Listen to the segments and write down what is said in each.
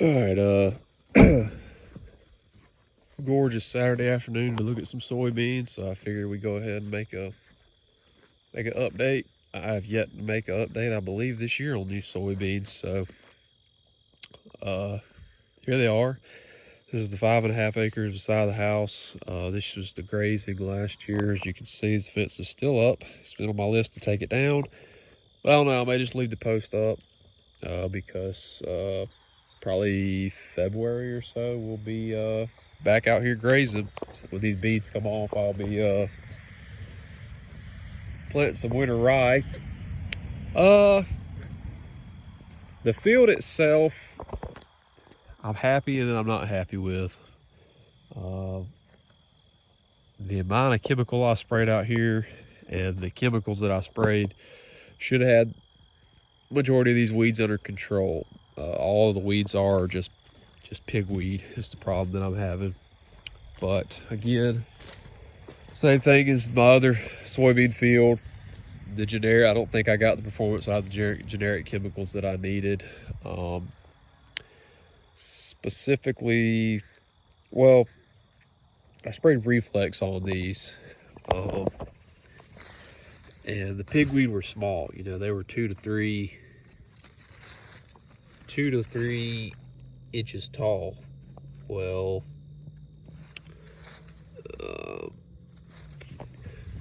All right, gorgeous Saturday afternoon to look at some soybeans. So I figured we'd go ahead and make an update. I have yet to make an update, I believe, this year on these soybeans. So here they are. This is the 5.5 acres beside the house. This was the grazing last year. As you can see, the fence is still up. It's been on my list to take it down. But I don't know, I may just leave the post up because probably February or so we'll be back out here grazing. So when these beans come off, I'll be planting some winter rye. The field itself, I'm happy and I'm not happy with. The amount of chemical I sprayed out here and the chemicals that I sprayed should have had majority of these weeds under control. All of the weeds are just pigweed is the problem that I'm having. But again, same thing as my other soybean field. The generic, I don't think I got the performance out of the generic chemicals that I needed. Specifically, well, I sprayed Reflex on these. And the pigweed were small. You know, they were 2 to 3 inches tall. Well,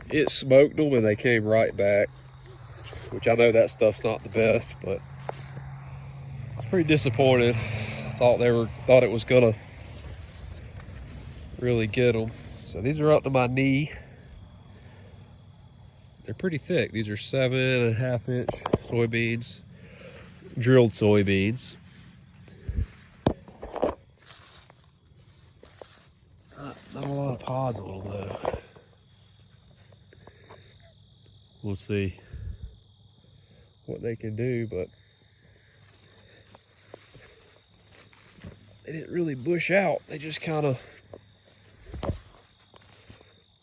it smoked them and they came right back, which I know that stuff's not the best, but it's pretty disappointed. Thought it was gonna really get them. So these are up to my knee. They're pretty thick. These are 7.5 inch soybeans, drilled soybeans. Not a lot of pods on them though. We'll see what they can do, but they didn't really bush out. They just kind of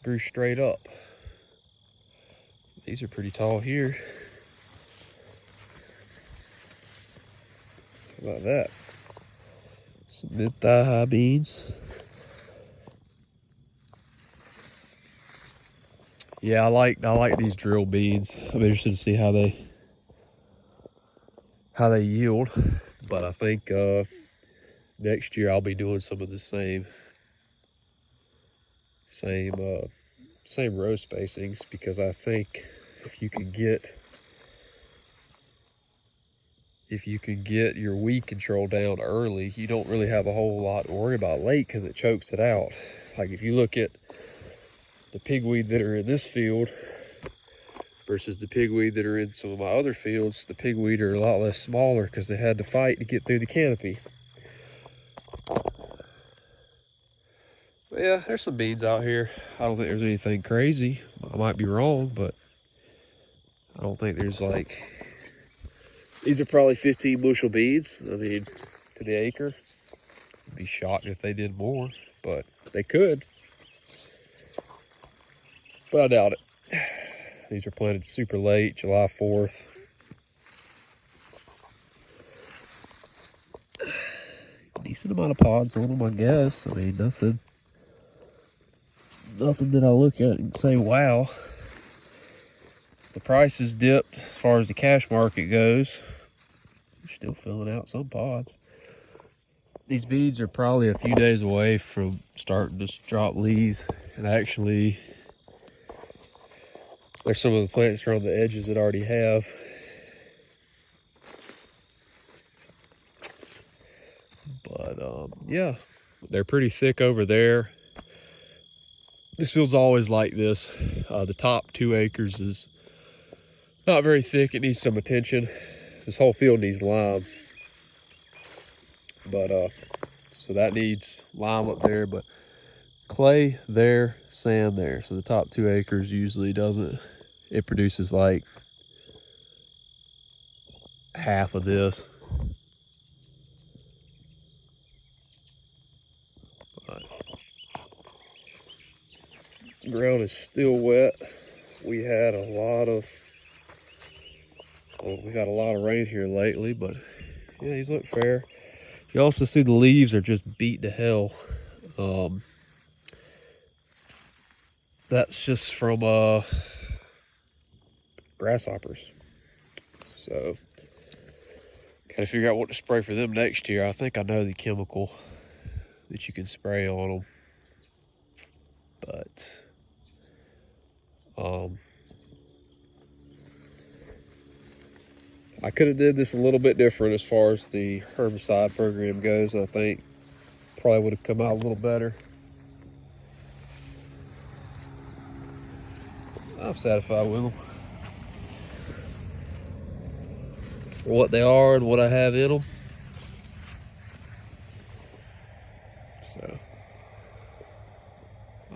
grew straight up. These are pretty tall here. How about that? Some mid-thigh high beans. Yeah, I like these drill beans. I'm interested to see how they yield. But I think next year I'll be doing some of the same row spacings, because I think if you can get your weed control down early, you don't really have a whole lot to worry about late, because it chokes it out. Like if you look at the pigweed that are in this field versus the pigweed that are in some of my other fields, the pigweed are a lot less smaller because they had to fight to get through the canopy. But yeah, there's some beans out here. I don't think there's anything crazy. I might be wrong, but I don't think there's these are probably 15 bushel beans. I mean, to the acre. I'd be shocked if they did more, but they could. But I doubt it. These are planted super late, July 4th. Decent amount of pods on them, I guess. I mean, nothing that I look at and say, wow. The price has dipped as far as the cash market goes. We're still filling out some pods. These beans are probably a few days away from starting to drop leaves. And actually, there's some of the plants around the edges that already have. But yeah, they're pretty thick over there. This field's always like this. The top 2 acres is not very thick. It needs some attention. This whole field needs lime. But so that needs lime up there, but clay there, sand there. So the top 2 acres usually doesn't, it produces like half of this. But ground is still wet. We had a lot of rain here lately, but yeah, these look fair. You also see the leaves are just beat to hell. That's just from grasshoppers. So gotta figure out what to spray for them next year. I think I know the chemical that you can spray on them, but I could have did this a little bit different as far as the herbicide program goes. I think probably would have come out a little better. I'm satisfied with them for what they are and what I have in them. So,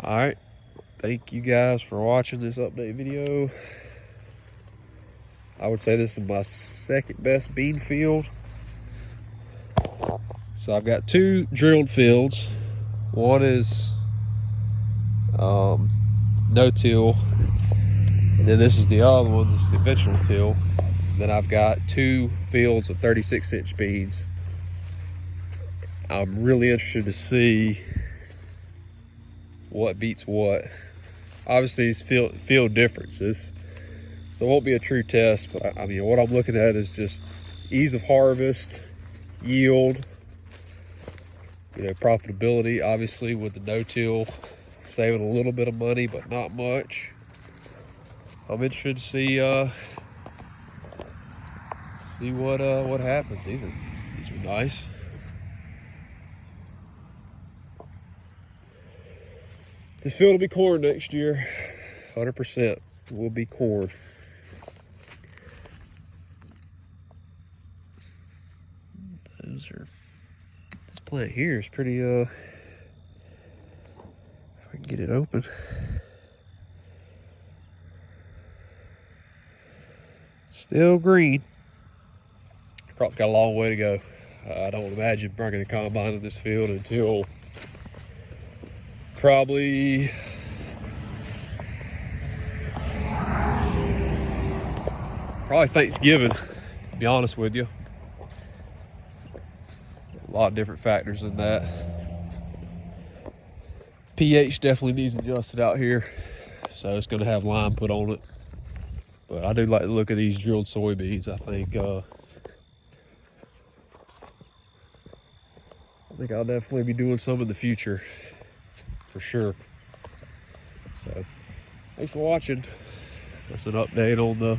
all right. Thank you guys for watching this update video. I would say this is my second best bean field. So I've got 2 drilled fields. One is no-till, and then this is the other one, this is conventional till. Then I've got 2 fields of 36-inch beans. I'm really interested to see what beats what. Obviously, it's field differences, so it won't be a true test, but I mean, what I'm looking at is just ease of harvest, yield, profitability. Obviously, with the no-till, saving a little bit of money, but not much. I'm interested to see what happens. These are nice. This field will be corn next year. 100% will be corn. This plant here is pretty, if I can get it open. Still green. Crop's got a long way to go. I don't imagine bringing the combine in this field until probably Thanksgiving, to be honest with you. A lot of different factors in that. pH definitely needs adjusted out here, so it's going to have lime put on it. But I do like to look at these drilled soybeans. I think I'll definitely be doing some in the future, for sure. So, thanks for watching. That's an update on the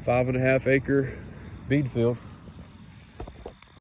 5.5 acre bean field.